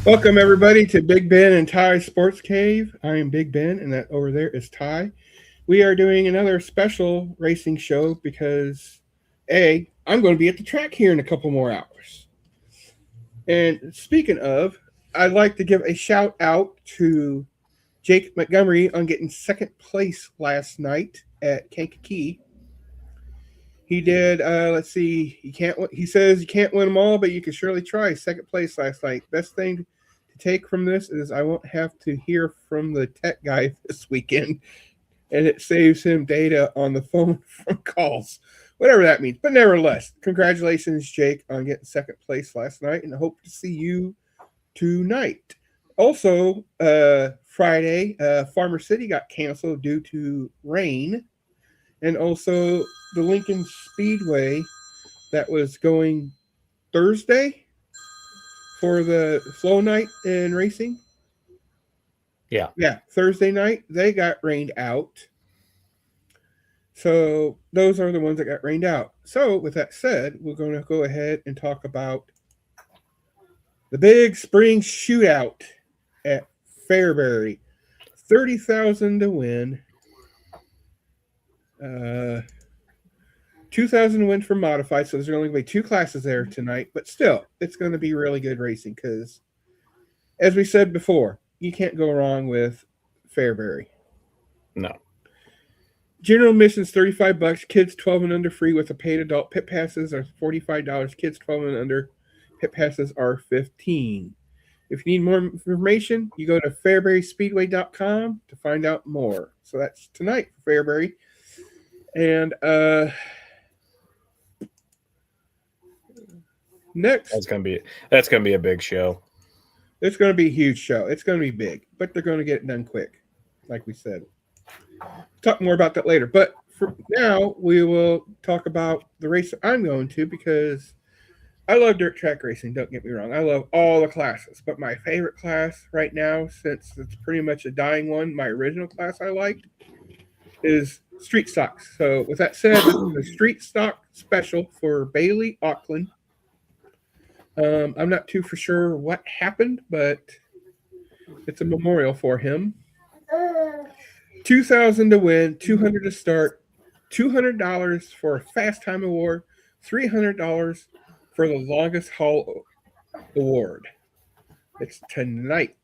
Welcome everybody to Big Ben and Ty Sports Cave. I am Big Ben, and that over there is Ty. We are doing another special racing show because I'm going to be at the track here in a couple more hours. And speaking of, I'd like to give a shout out to Jake Montgomery on getting second place last night at Kankakee. He did. Let's see. He says you can't win them all, but you can surely try. Second place last night. Best thing to take from this is I won't have to hear from the tech guy this weekend, and it saves him data on the phone from calls, whatever that means. But nevertheless, congratulations, Jake, on getting second place last night, and I hope to see you tonight. Also, Friday, Farmer City got canceled due to rain, and also the Lincoln Speedway that was going Thursday for the slow night in racing. Yeah, Thursday night they got rained out. So those are the ones that got rained out. So with that said, we're going to go ahead and talk about the big spring shootout at Fairbury. 30,000 to win. 2,000 to win for modified, so there's only going to be two classes there tonight, but still, it's going to be really good racing because, as we said before, you can't go wrong with Fairbury. No. General admission's $35. Kids 12 and under free with a paid adult. Pit passes are $45. Kids 12 and under. Pit passes are $15. If you need more information, you go to fairburyspeedway.com to find out more. So that's tonight for Fairbury. And next, that's gonna be a big show. It's gonna be a huge show. It's gonna be big, but they're gonna get it done quick, like we said. Talk more about that later. But for now, we will talk about the race I'm going to because I love dirt track racing. Don't get me wrong. I love all the classes, but my favorite class right now, since it's pretty much a dying one, my original class I liked is street stocks. So with that said, the street stock special for Bailey Auckland. I'm not too for sure what happened, but it's a memorial for him. 2,000 to win, 200 to start, $200 for a fast time award, $300 for the longest haul award. It's tonight.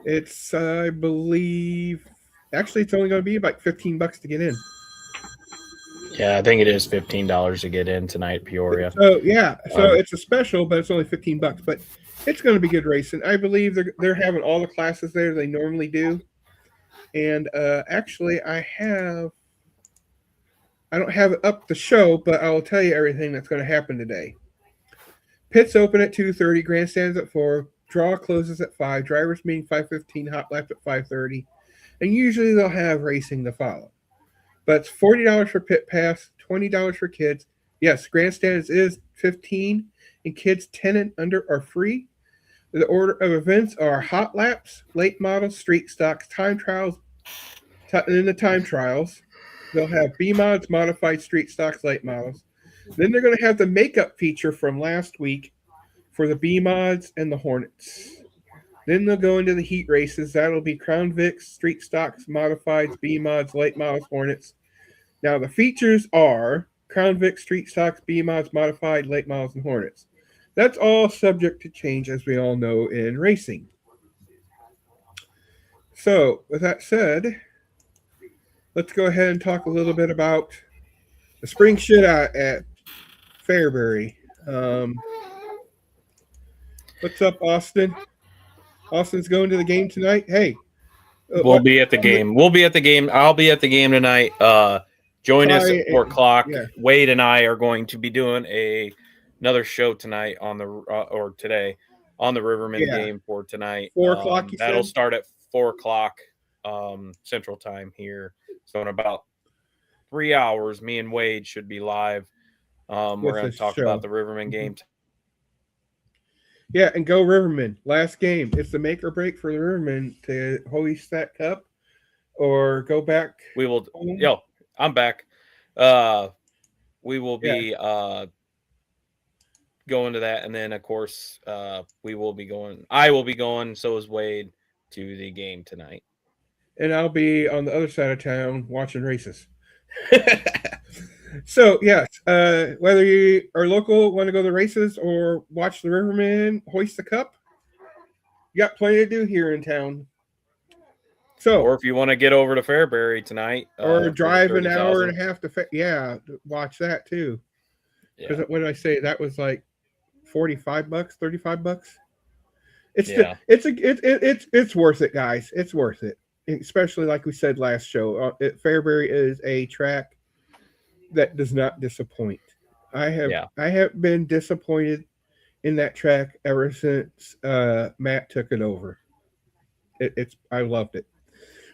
It's, I believe, actually, it's only going to be about $15 to get in. Yeah, I think it is $15 to get in tonight, Peoria. So it's a special, but it's only $15. But it's going to be good racing. I believe they're having all the classes there they normally do. And actually, I don't have it up the show, but I will tell you everything that's going to happen today. Pits open at 2:30, grandstands at 4, draw closes at 5, drivers meeting 5:15, hot lap at 5:30, and usually they'll have racing to follow. But it's $40 for pit pass, $20 for kids. Yes, grandstands is $15, and kids 10 and under are free. The order of events are hot laps, late models, street stocks, time trials. In the time trials, they'll have B mods, modified street stocks, late models. Then they're going to have the makeup feature from last week for the B mods and the Hornets. Then they'll go into the heat races. That'll be Crown Vics, street stocks, modifieds, B mods, late models, Hornets. Now the features are Crown Vic, street stocks, B mods, modified, late models, and Hornets. That's all subject to change, as we all know in racing. So, with that said, let's go ahead and talk a little bit about the spring shootout at Fairbury. What's up, Austin? Austin's going to the game tonight. Hey, we'll be at the game. We'll be at the game. I'll be at the game tonight. Join us at 4 o'clock. Yeah. Wade and I are going to be doing another show tonight on the or today on the Riverman game for tonight. 4 o'clock. That'll start at 4 o'clock Central Time here. So in about 3 hours, me and Wade should be live. We're going to talk about the Riverman game. Yeah, and go Riverman. Last game. It's the make or break for the Riverman to hoist that cup or go back. We will. I'm back. We will be going to that, and then of course we will be going. I will be going. So is Wade to the game tonight, and I'll be on the other side of town watching races. So yes, whether you are local, want to go to the races, or watch the Rivermen hoist the cup, you got plenty to do here in town. So, or if you want to get over to Fairbury tonight, or drive an hour and a half to watch that too. Because what did I say? That was like $45, $35. It's worth it, guys. It's worth it, especially like we said last show. Fairbury is a track that does not disappoint. I have been disappointed in that track ever since Matt took it over. I loved it.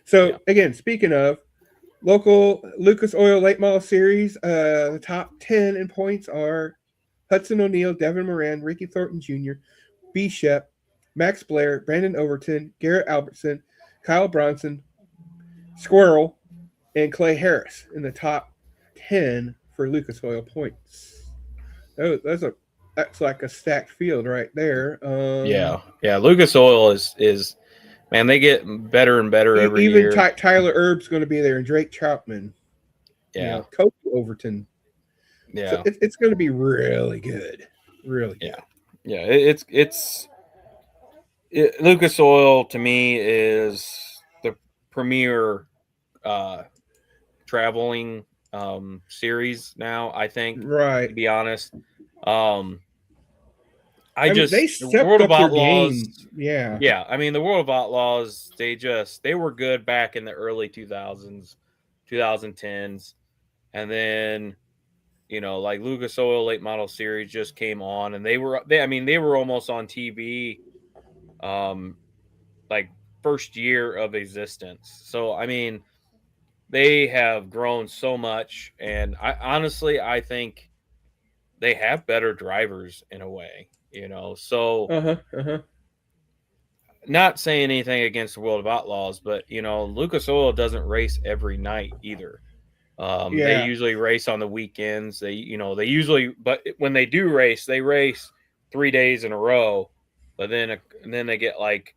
So again, speaking of local Lucas Oil Late Model Series, the top 10 in points are Hudson O'Neal, Devin Moran, Ricky Thornton Jr., B. Shep, Max Blair, Brandon Overton, Garrett Albertson, Kyle Bronson, Squirrel, and Clay Harris in the top 10 for Lucas Oil points. That's like a stacked field right there. Lucas Oil is man, they get better and better every year. Even Tyler Erb's going to be there, and Drake Troutman. Yeah, Coach Overton. Yeah, so it's going to be really good. Really good. It's Lucas Oil to me is the premier traveling series now, I think. Right. To be honest. They the World of Outlaws. Yeah. Yeah. I mean, the World of Outlaws, they were good back in the early 2000s, 2010s. And then, like Lucas Oil Late Model Series just came on, and they were almost on TV, like first year of existence. So, I mean, they have grown so much, and I think they have better drivers in a way, so not saying anything against the World of Outlaws, but Lucas Oil doesn't race every night either. They usually race on the weekends. But when they do race, they race 3 days in a row, but then they get like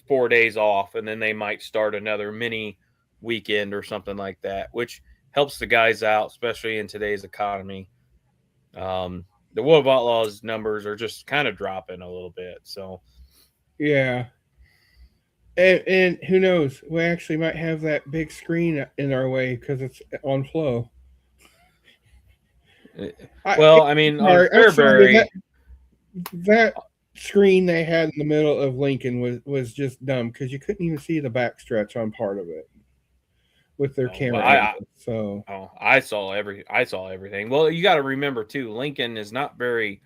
4 days off, and then they might start another mini weekend or something like that, which helps the guys out, especially in today's economy. The World of Outlaws numbers are just kind of dropping a little bit. So, yeah. And who knows? We actually might have that big screen in our way because it's on Flow. Well, I mean, on Fairbury, that screen they had in the middle of Lincoln was just dumb because you couldn't even see the backstretch on part of it with their camera. I saw everything. Well, you got to remember too, Lincoln is not very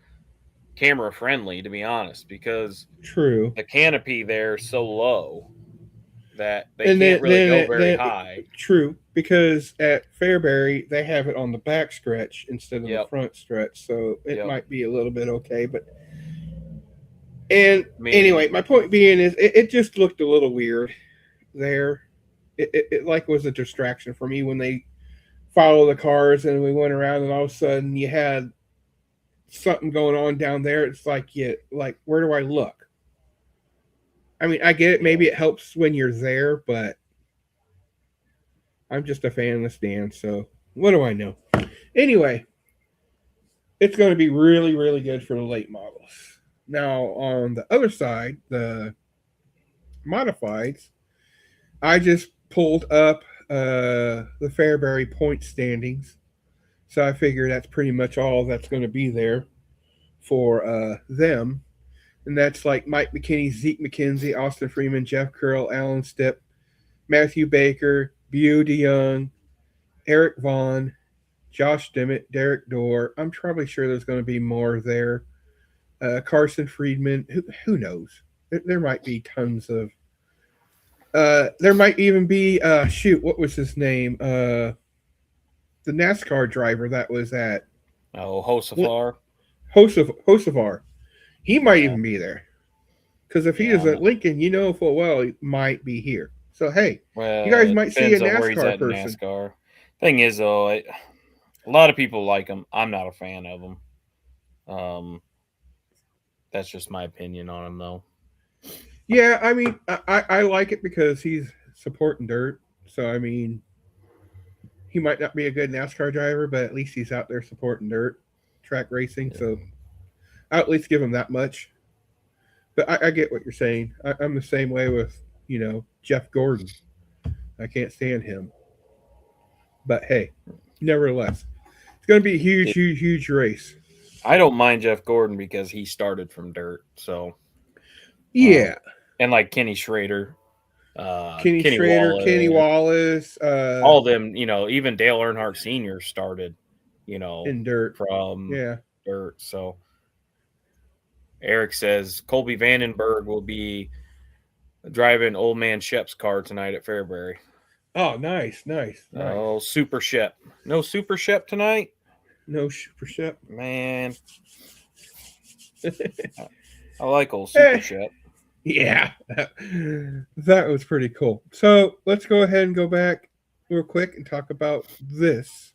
camera friendly, to be honest, because the canopy there is so low that they can't really go very high. True, because at Fairbury they have it on the back stretch instead of the front stretch, so it might be a little bit okay. But anyway, my point being is it just looked a little weird there. It like was a distraction for me when they follow the cars and we went around, and all of a sudden you had something going on down there. It's like, where do I look? I mean, I get it. Maybe it helps when you're there, but I'm just a fan of the stand, so what do I know? Anyway, it's going to be really, really good for the late models. Now, on the other side, the modifieds, I just pulled up the Fairbury point standings. So I figure that's pretty much all that's going to be there for them. And that's like Mike McKinney, Zeke McKenzie, Austin Freeman, Jeff Curl, Alan Stipp, Matthew Baker, Beau DeYoung, Eric Vaughn, Josh Dimmitt, Derek Dorr. I'm probably sure there's going to be more there. Carson Friedman. Who knows? There might be tons of. There might even be. What was his name? The NASCAR driver that was at Hocevar. Hocevar. He might even be there. Because if he is at Lincoln, full well he might be here. So hey, you guys might see a NASCAR person. NASCAR. Thing is though, a lot of people like him. I'm not a fan of him. That's just my opinion on him, though. Yeah, I mean, I like it because he's supporting dirt. So, I mean, he might not be a good NASCAR driver, but at least he's out there supporting dirt track racing. Yeah. So, I'll at least give him that much. But I get what you're saying. I'm the same way with, Jeff Gordon. I can't stand him. But hey, nevertheless, it's going to be a huge race. I don't mind Jeff Gordon because he started from dirt. So, yeah. And like Kenny Schrader, Kenny Schrader, Wallace, Kenny Wallace, all of them, even Dale Earnhardt Sr. started, in dirt from dirt. So Eric says Colby Vandenberg will be driving Old Man Shep's car tonight at Fairbury. Oh, nice. Oh, Super Shep. No Super Shep tonight? No Super Shep. Man. I like old Super Shep. Yeah. That was pretty cool. So let's go ahead and go back real quick and talk about this.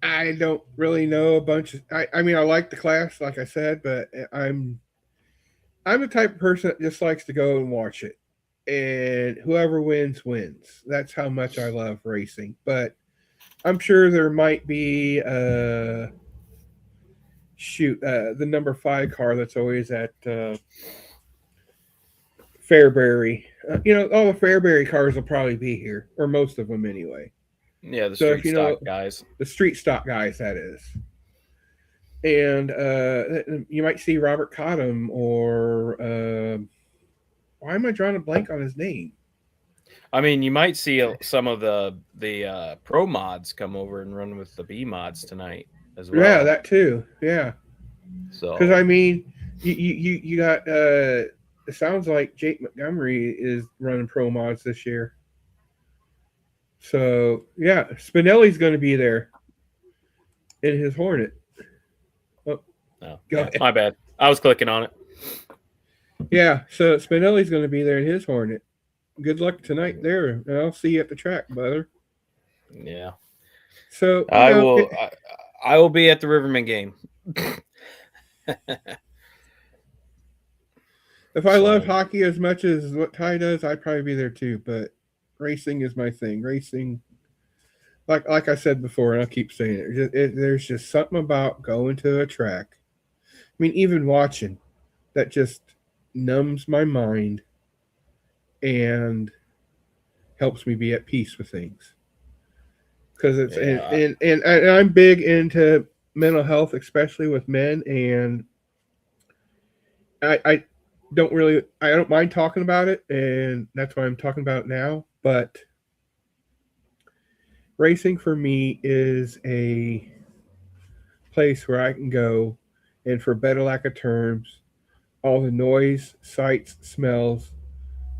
I don't really know a bunch of. I mean, I like the class, like I said, but I'm the type of person that just likes to go and watch it, and whoever wins wins. That's how much I love racing. But I'm sure there might be the number 5 car that's always at Fairbury. All the Fairbury cars will probably be here, or most of them anyway. Yeah, the street stock guys. The street stock guys, that is. And you might see Robert Cottom or why am I drawing a blank on his name? I mean, you might see some of the pro mods come over and run with the B mods tonight as well. Yeah, that too. Yeah. So because I mean, you got it sounds like Jake Montgomery is running pro mods this year. So yeah, Spinelli's going to be there in his Hornet. Oh, go ahead. My bad. I was clicking on it. Yeah, so Spinelli's going to be there in his Hornet. Good luck tonight there, and I'll see you at the track, brother. Yeah. So I will be at the Riverman game. If I love hockey as much as what Ty does, I'd probably be there too. But racing is my thing. Racing, like I said before, and I'll keep saying it, there's just something about going to a track. I mean, even watching, that just numbs my mind and helps me be at peace with things. Because it's and I'm big into mental health, especially with men, and I don't mind talking about it, and that's why I'm talking about it now. But racing for me is a place where I can go, and for better lack of terms, all the noise, sights, smells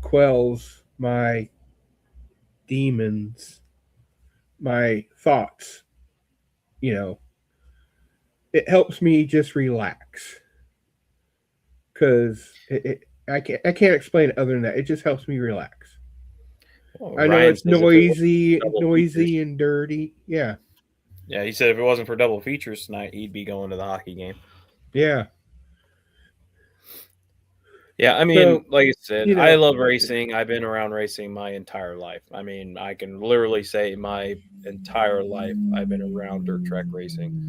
quells my demons, my thoughts. It helps me just relax. Because I can't explain it other than that. It just helps me relax. Well, I know it's noisy and dirty. Yeah. Yeah, he said if it wasn't for double features tonight, he'd be going to the hockey game. Yeah. Yeah, I mean, like I said, I love racing. I've been around racing my entire life. I mean, I can literally say my entire life I've been around dirt track racing.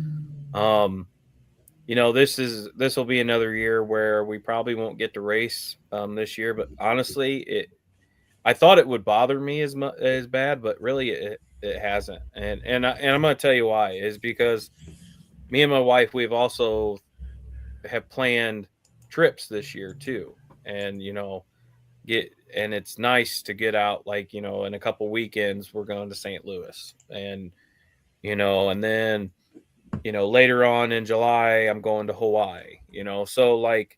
This will be another year where we probably won't get to race this year. But honestly, I thought it would bother me as bad, but really it hasn't. And I'm going to tell you why is because me and my wife we've also have planned trips this year too, and it's nice to get out. Like in a couple weekends we're going to St. Louis, and and then. Later on in July, I'm going to Hawaii, so like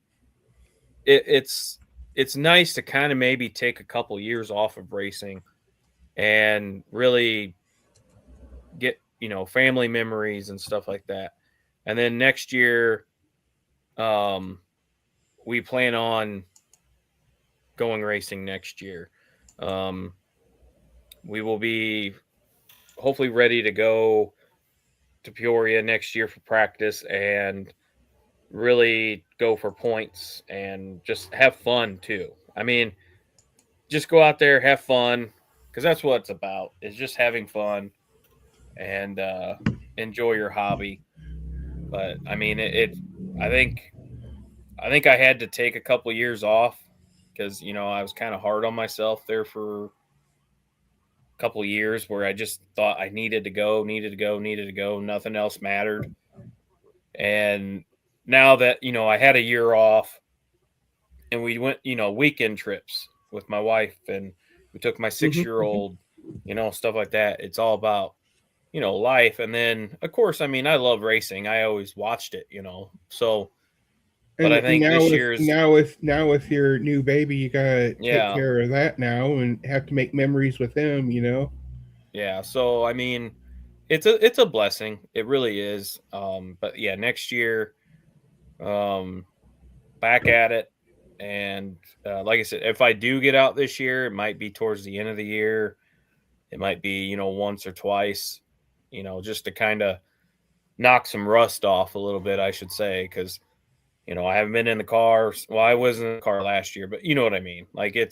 it's nice to kind of maybe take a couple years off of racing and really get, family memories and stuff like that. And then next year, we plan on going racing next year. We will be hopefully ready to go to Peoria next year for practice and really go for points and just have fun too. I mean, just go out there, have fun, because that's what it's about, is just having fun and enjoy your hobby. But I mean, I think I had to take a couple years off because I was kind of hard on myself there for a couple years where I just thought I needed to go. Nothing else mattered. And now that I had a year off, and we went weekend trips with my wife, and we took my 6-year-old, stuff like that. It's all about life. And then of course, I mean, I love racing. I always watched it, so. But I think now this year's now with your new baby, you gotta take care of that now and have to make memories with him, Yeah, so I mean, it's a blessing. It really is. But yeah, next year, back at it. And like I said, if I do get out this year, it might be towards the end of the year. It might be once or twice, just to kind of knock some rust off a little bit, I should say, because I haven't been in the car. Well, I was in the car last year, but you know what I mean. Like I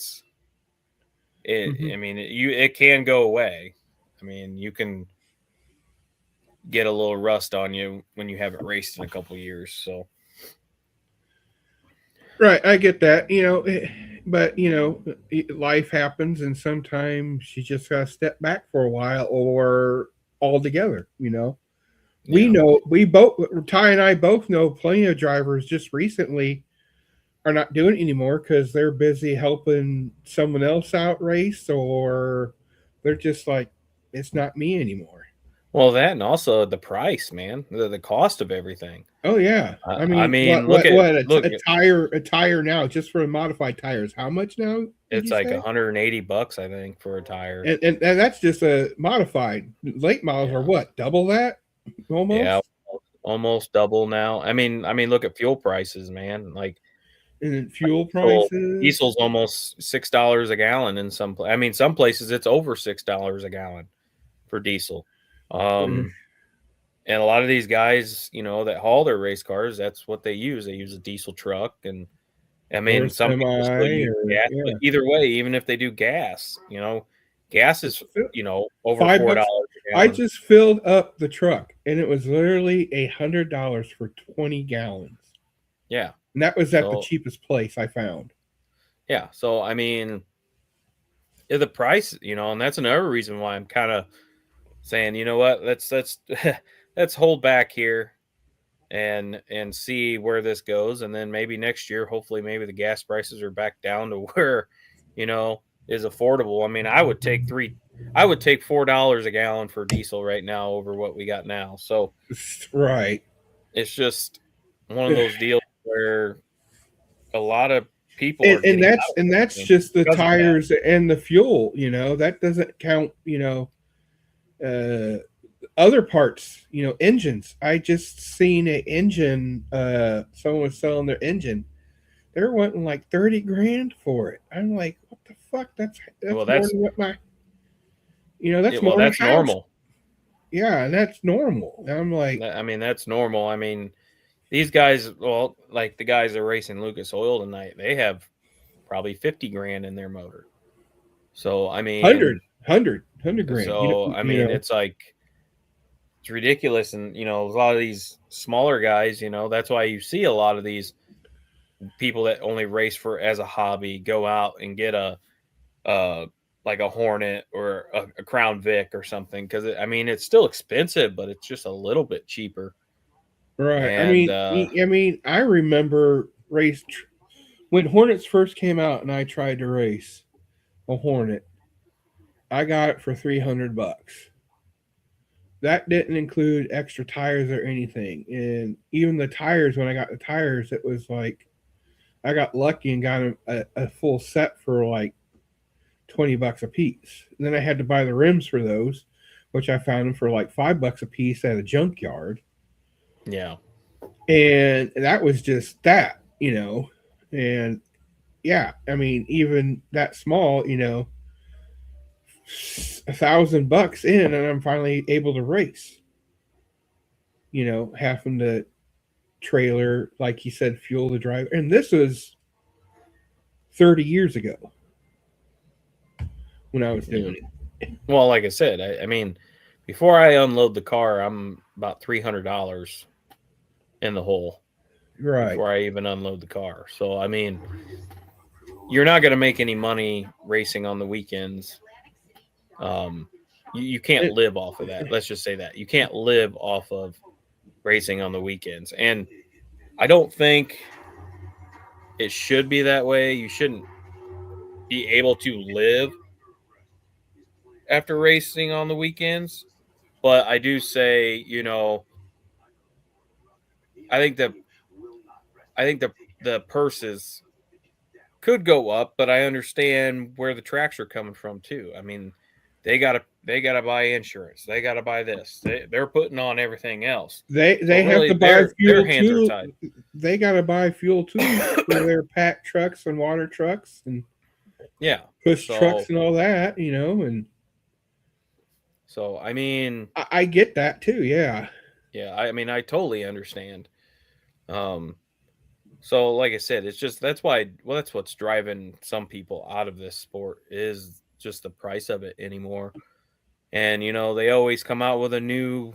mean, it can go away. I mean, you can get a little rust on you when you haven't raced in a couple years. So, right, I get that. But life happens, and sometimes you just gotta step back for a while or altogether. We know, Ty and I both know plenty of drivers just recently are not doing it anymore because they're busy helping someone else out race, or they're just like, it's not me anymore. Well, that, and also the price, man, the cost of everything. Oh yeah, I mean, look at a tire now, just for modified tires. How much now? It's like $180, I think, for a tire, and that's just a modified. Late models are what, double that? Almost. Yeah, almost double now. I mean, look at fuel prices, man. Like, and then fuel prices. Diesel's almost $6 a gallon in some. I mean, some places it's over $6 a gallon for diesel. And a lot of these guys, that haul their race cars, that's what they use. They use a diesel truck, and I mean, some people still use gas. But either way, even if they do gas, gas is over $4. I just filled up the truck, and it was literally $100 for 20 gallons. Yeah, and that was at the cheapest place I found. Yeah, so I mean, the price, and that's another reason why I'm kind of saying, you know what, let's let's hold back here and see where this goes, and then maybe next year, hopefully, maybe the gas prices are back down to where is affordable. I mean, I would take $4 a gallon for diesel right now over what we got now. So, right, it's just one of those deals where a lot of people and that's just the tires and the fuel. That doesn't count. Other parts. Engines. I just seen an engine. Someone was selling their engine. They're wanting like 30 grand for it. I'm like, what the fuck? That's more than what my. That's more. That's normal. Yeah, and that's normal. I'm like, I mean, that's normal. I mean, these guys, well, like the guys that are racing Lucas Oil tonight, they have probably 50 grand in their motor. So I mean, 100 grand. So I mean, it's like, it's ridiculous. And a lot of these smaller guys, that's why you see a lot of these people that only race as a hobby go out and get like a Hornet or a Crown Vic or something, because I mean, it's still expensive, but it's just a little bit cheaper. Right. And, I remember when Hornets first came out, and I tried to race a Hornet. I got it for $300. That didn't include extra tires or anything. And even the tires, when I got the tires, it was like I got lucky and got a full set for like $20 a piece. And then I had to buy the rims for those, which I found them for like $5 a piece at a junkyard. Yeah. And that was just that, and yeah, I mean, even that small, $1,000 in, and I'm finally able to race. having to trailer, like he said, fuel the driver. And this was 30 years ago when I was doing it. Well, like I said, I mean, before I unload the car, I'm about $300 in the hole. Right. Before I even unload the car. So, I mean, you're not going to make any money racing on the weekends. You can't live off of that. Let's just say that. You can't live off of racing on the weekends. And I don't think it should be that way. You shouldn't be able to live after racing on the weekends. But I do say, I think the purses could go up, but I understand where the tracks are coming from too. I mean, they gotta buy insurance. They gotta buy this. They're putting on everything else. They have to buy fuel too. They gotta buy fuel too for their pack trucks and water trucks and push trucks and all that, and so I mean, I get that too. Yeah. I mean, I totally understand. So like I said, it's just that's what's driving some people out of this sport is just the price of it anymore. And they always come out with a new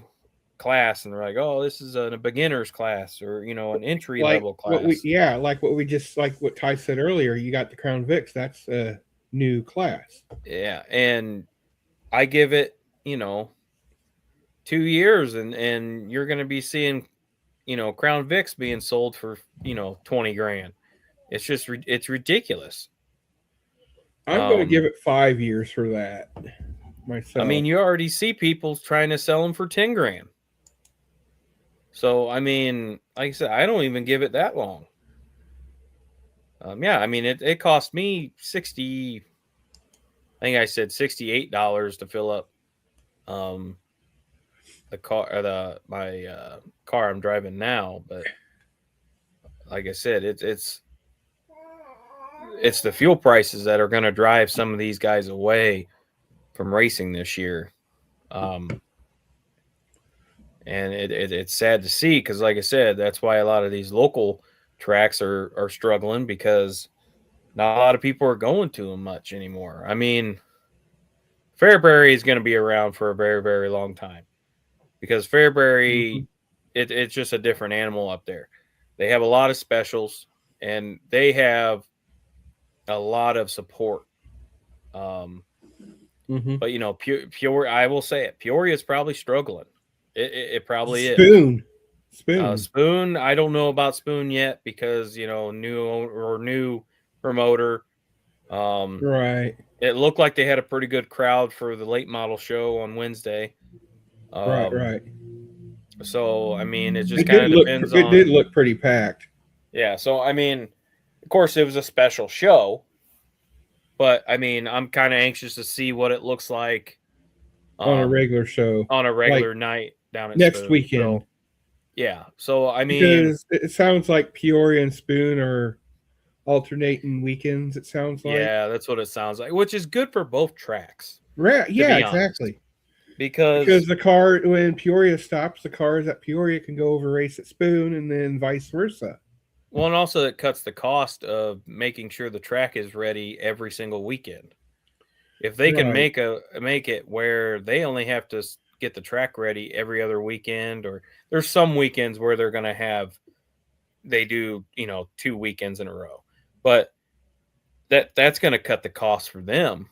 class and they're like, oh, this is a beginner's class or an entry level class. Like what Ty said earlier, you got the Crown Vics, that's a new class. Yeah, and I give it 2 years and you're going to be seeing Crown Vics being sold for, $20,000. It's just, it's ridiculous. I'm going to give it 5 years for that myself. I mean, you already see people trying to sell them for $10,000. So, I mean, like I said, I don't even give it that long. I mean, it cost me I think I said $68 to fill up, the car, my car I'm driving now, but like I said, it's the fuel prices that are going to drive some of these guys away from racing this year. And it's sad to see because, like I said, that's why a lot of these local tracks are struggling because not a lot of people are going to them much anymore. I mean, Fairbury is going to be around for a very, very long time. Because Fairbury, it's just a different animal up there. They have a lot of specials, and they have a lot of support. But Peoria, I will say it, Peoria is probably struggling. It probably is. Spoon. I don't know about Spoon yet because new promoter. Right. It looked like they had a pretty good crowd for the late model show on Wednesday. Right. So, I mean, it just kind of depends on... It did look pretty packed. Yeah, so, I mean, of course, it was a special show. But, I mean, I'm kind of anxious to see what it looks like... on a regular show. On a regular night down at next Spoon. weekend. So, yeah, so, I mean... Because it sounds like Peoria and Spoon are alternating weekends, it sounds like. Yeah, that's what it sounds like, which is good for both tracks. Right, yeah, exactly. Because the car, when Peoria stops, the cars at Peoria can go over race at Spoon and then vice versa. Well, and also it cuts the cost of making sure the track is ready every single weekend. If they can make it where they only have to get the track ready every other weekend, or there's some weekends where they're going to they do 2 weekends in a row, but that's going to cut the cost for them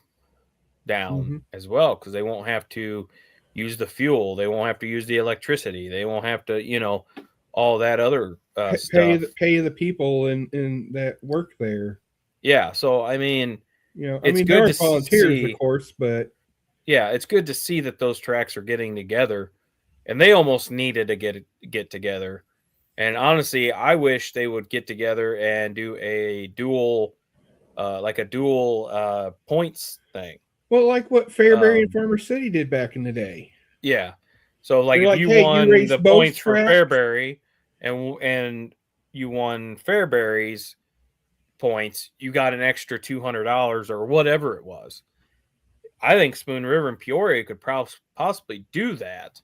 down as well, because they won't have to use the fuel, they won't have to use the electricity, they won't have to all that other stuff. Pay the people in that work there. Yeah, so I mean, it's good to volunteers, of course, but yeah, it's good to see that those tracks are getting together, and they almost needed to get together. And honestly, I wish they would get together and do a dual points thing. Well, like what Fairbury and Farmer City did back in the day. Yeah. So, like, if you won the points for Fairbury and you won Fairbury's points, you got an extra $200 or whatever it was. I think Spoon River and Peoria could possibly do that.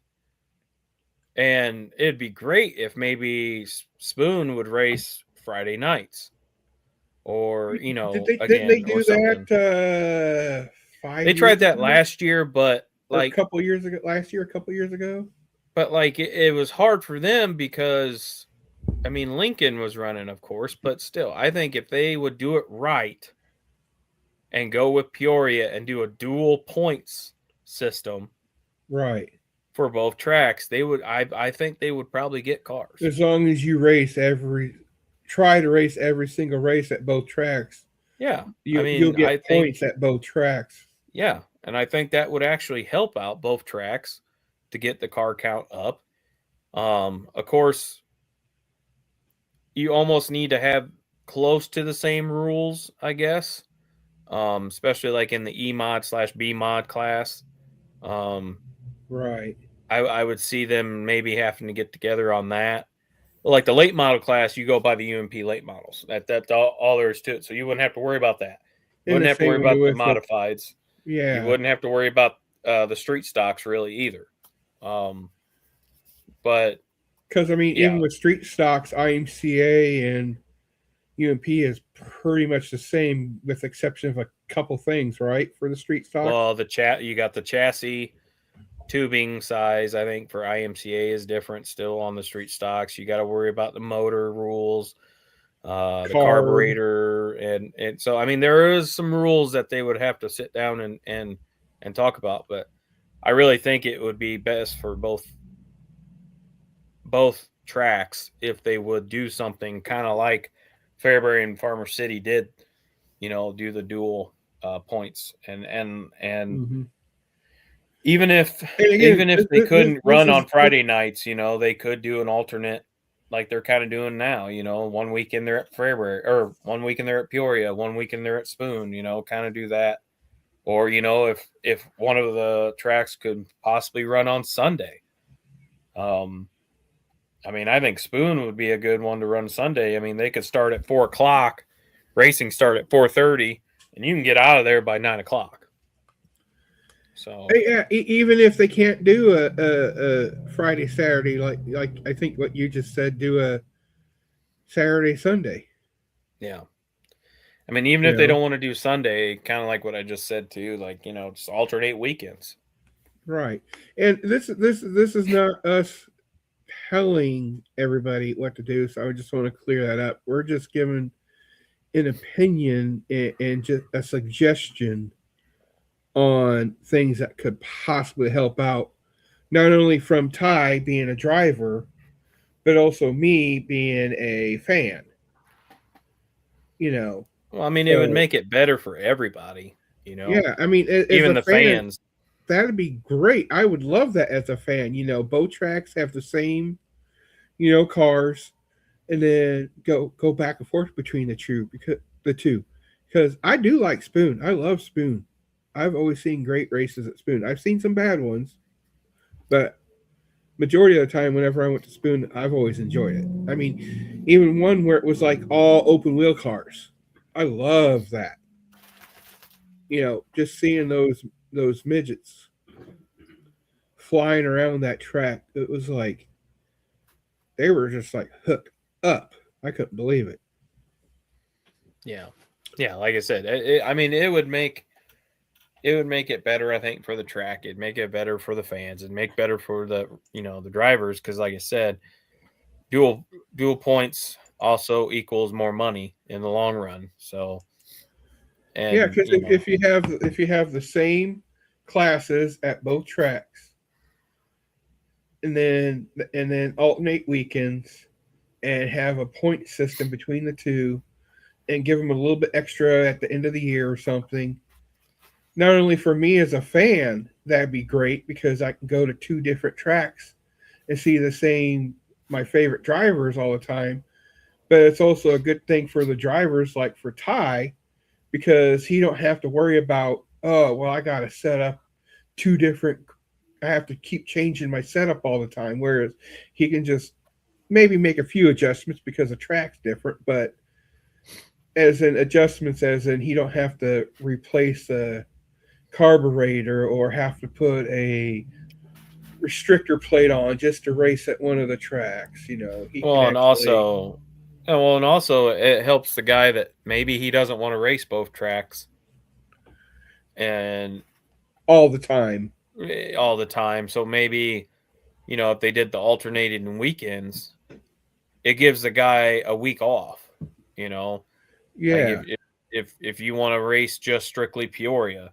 And it'd be great if maybe Spoon would race Friday nights, or didn't they again, do or something. that 5 They years tried that ago? last year, but Or like a couple years ago, last year, a couple years ago. But like it was hard for them because I mean Lincoln was running, of course, but still, I think if they would do it right and go with Peoria and do a dual points system, right, for both tracks, they would. I think they would probably get cars. As long as you try to race every single race at both tracks. Yeah, You'll get points at both tracks. Yeah, and I think that would actually help out both tracks to get the car count up. Of course, you almost need to have close to the same rules, I guess. Especially like in the E mod / B mod class. Right. I would see them maybe having to get together on that. Like the late model class, you go by the UMP late models. That's all there is to it. So you wouldn't have to worry about that. You wouldn't have to worry about the modifieds. Yeah. You wouldn't have to worry about the street stocks really either. But because I mean, even with street stocks, IMCA and UMP is pretty much the same, with the exception of a couple things, right? For the street stocks. Well, you got the chassis tubing size. I think for IMCA is different still on the street stocks. You got to worry about the motor rules, the carburetor, and so I mean there is some rules that they would have to sit down and talk about. But I really think it would be best for both tracks if they would do something kind of like Fairbury and Farmer City did, do the dual points and mm-hmm. even if they couldn't run on Friday nights, they could do an alternate like they're kind of doing now. 1 weekend they're at Fairbury, or 1 weekend they're at Peoria, 1 weekend they're at Spoon. Kind of do that, or if one of the tracks could possibly run on Sunday. I mean, I think Spoon would be a good one to run Sunday. I mean, they could start at 4:00, racing start at 4:30, and you can get out of there by 9:00. So yeah, even if they can't do a Friday, Saturday, like I think what you just said, do a Saturday, Sunday. Yeah. I mean, even if they don't want to do Sunday, kind of like what I just said too, like, just alternate weekends. Right. And this is not us telling everybody what to do, so I just want to clear that up. We're just giving an opinion and just a suggestion on things that could possibly help out, not only from Ty being a driver, but also me being a fan. Well, I mean, it would make it better for everybody, Yeah, I mean, even the fans. That'd be great. I would love that as a fan. Both tracks have the same, cars, and then go back and forth between the two because I do like Spoon. I love Spoon. I've always seen great races at Spoon. I've seen some bad ones, but majority of the time, whenever I went to Spoon, I've always enjoyed it. I mean, even one where it was like all open wheel cars. I love that. Just seeing those midgets flying around that track, it was like they were just like hooked up. I couldn't believe it. Yeah, like I said, it would make it better, I think, for the track. It'd make it better for the fans. It'd make better for the the drivers, because like I said, dual points also equals more money in the long run. So, yeah, because if you have the same classes at both tracks, and then alternate weekends, and have a point system between the two, and give them a little bit extra at the end of the year or something. Not only for me as a fan, that'd be great, because I can go to two different tracks and see my favorite drivers all the time. But it's also a good thing for the drivers, like for Ty, because he don't have to worry about, I got to set up I have to keep changing my setup all the time. Whereas he can just maybe make a few adjustments because the track's different, but as in adjustments, as in he don't have to replace the carburetor or have to put a restrictor plate on just to race at one of the tracks. You know, and also it helps the guy that maybe he doesn't want to race both tracks, and all the time. So maybe, you know, if they did the alternating weekends, it gives the guy a week off. You know, yeah. Like if you want to race just strictly Peoria,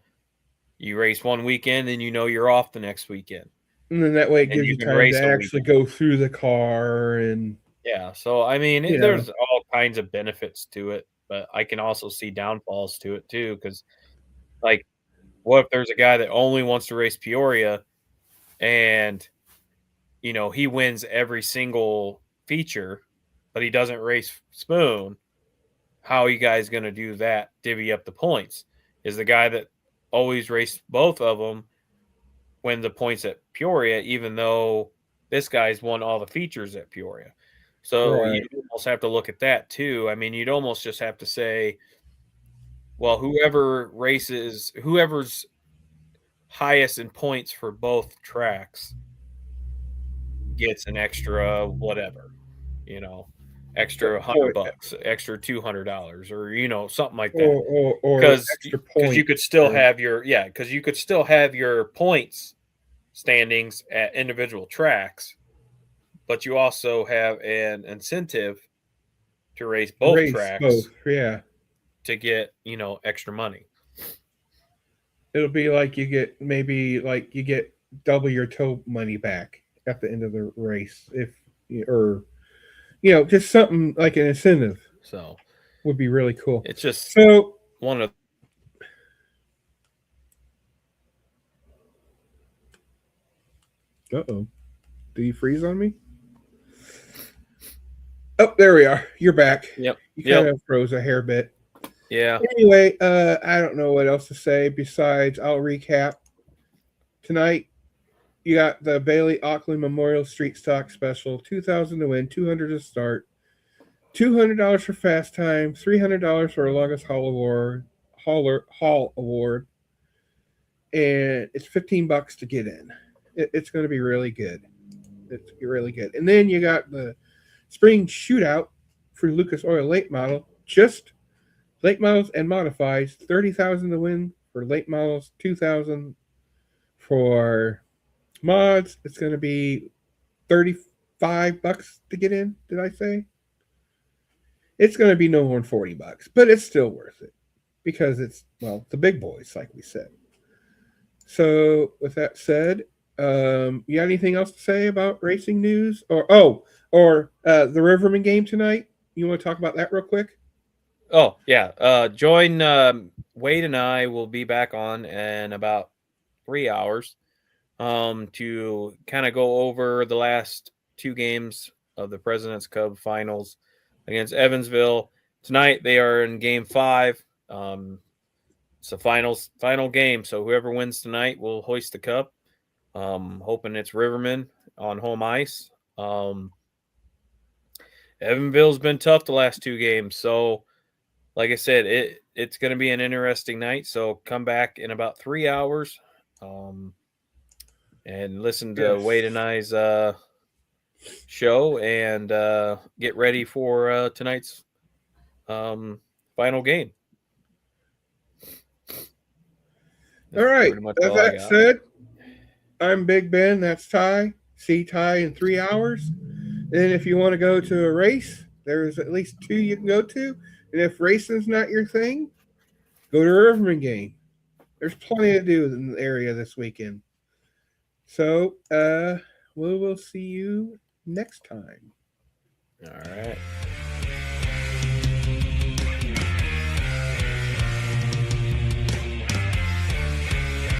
you race one weekend and you know you're off the next weekend. And then that way it gives you time to actually go through the car and yeah. So I mean, there's all kinds of benefits to it, but I can also see downfalls to it too. Because, like, what if there's a guy that only wants to race Peoria, and you know he wins every single feature, but he doesn't race Spoon? How are you guys going to do that? Divvy up the points? Is the guy that always raced both of them win the points at Peoria, even though this guy's won all the features at Peoria? So you almost have to look at that too. I mean, you'd almost just have to say, well, whoever's highest in points for both tracks gets an extra whatever, you know, extra $100, extra $200, or you know, something like that. Because you could still have your points standings at individual tracks, but you also have an incentive to race both tracks. To get, you know, extra money. It'll be like you get double your tow money back at the end of the race or you know, just something like an incentive. So would be really cool. It's just one of. Uh-oh. Did you freeze on me? Oh, there we are. You're back. Yep. You kind of froze a hair bit. Yeah. Anyway, I don't know what else to say besides I'll recap. Tonight, you got the Bailey Auckland Memorial Street Stock Special, $2,000 to win, $200 to start, $200 for fast time, $300 for a longest haul award, and it's $15 to get in. It's going to be really good. It's really good. And then you got the spring shootout for Lucas Oil late model, just late models and modifies, $30,000 to win for late models, $2,000 for mods. It's going to be $35 to get in. Did I say? It's going to be no more than $40, but it's still worth it because it's, well, the big boys, like we said. So with that said, you got anything else to say about racing news or the Riverman game tonight? You want to talk about that real quick? Oh yeah. Join Wade and I will be back on in about 3 hours to kind of go over the last two games of the President's Cup finals against Evansville. Tonight they are in game 5. It's a final game, so whoever wins tonight will hoist the cup. Hoping it's Riverman on home ice. Evansville's been tough the last 2 games, so like I said, it's going to be an interesting night. So come back in about 3 hours, and listen to Wade and I's show and get ready for tonight's final game. All right. As that said, I'm Big Ben. That's Ty. See Ty in 3 hours. And if you want to go to a race, there's at least 2 you can go to. And if racing's not your thing, go to a Riverman game. There's plenty to do in the area this weekend. So we will see you next time. All right.